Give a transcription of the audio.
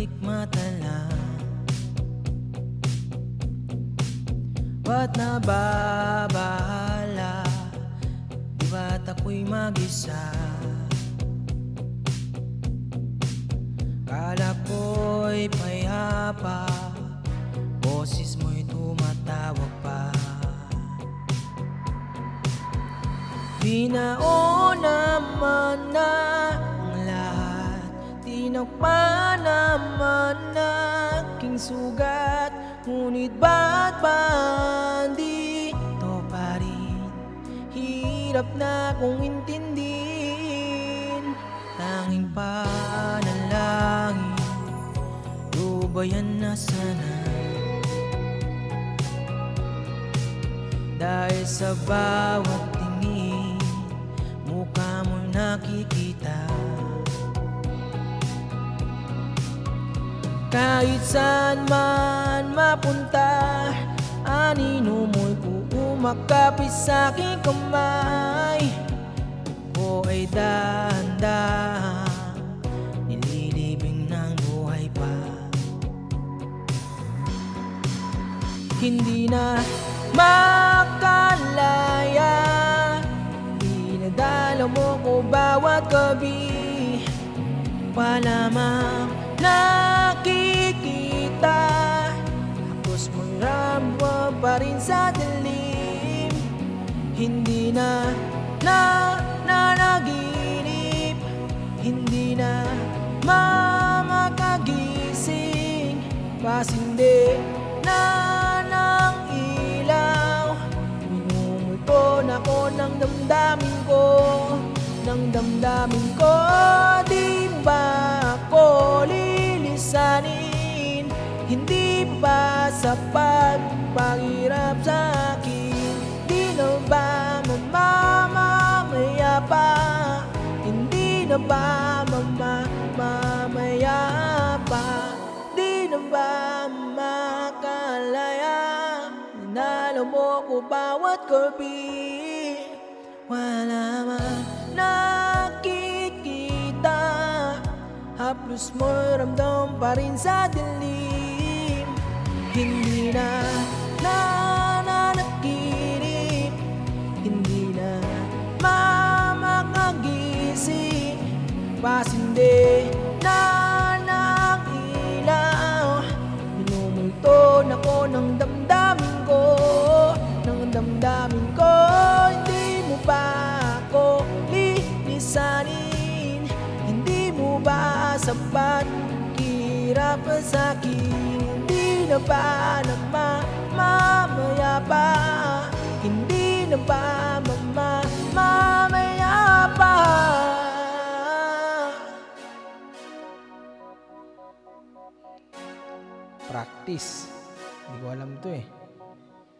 malikmata lang. Ba't nababahala? Di ba't ako'y mag-isa? Kala ko'y payapa, boses mo'y tumatawag pa. Binaon naman na ang lahat, tinakpan naman na aking sugat. Ngunit ba't ba dito pa rin? Hirap na kong intindihin. Tanging panalangin, lubayan na sana. Dahil sa bawat tingin, mukha mo'y nakikita. Kahit saan man mapunta, anino mo'y umakapit sa'king kamay. Ako ay dahan-dahan, nililibing ng buhay pa. Hindi na makalaya, dinadala mo ko bawat gabi. Wala mang nakikita, tapos mo'y ramdam pa rin sa dilim. Hindi na nanaginip, hindi na makagising. Pasindi na ng ilaw, minumulpon ako ng damdamin ko, ng damdamin ko. Di ba ako lilisanin? Hindi ba sapat paghirap sa'kin? Di na ba mamamaya pa? Hindi na ba mamamaya pa? Di na ba makalaya? Dinala mo ko bawat gabi. Wala man nakikita, haplos mo'y ramdam pa rin sa dilim. Hindi na nanaginip, hindi na makagising. Pasindi na ng ilaw, minumulton ako ng damdamin ko, ng damdamin ko. Hindi mo ba ako lilisanin? Hindi mo ba sapat hirap sa'kin? Hindi na ba mamamaya pa? Hindi na ba mamamaya pa? Practice. Hindi ko alam to eh.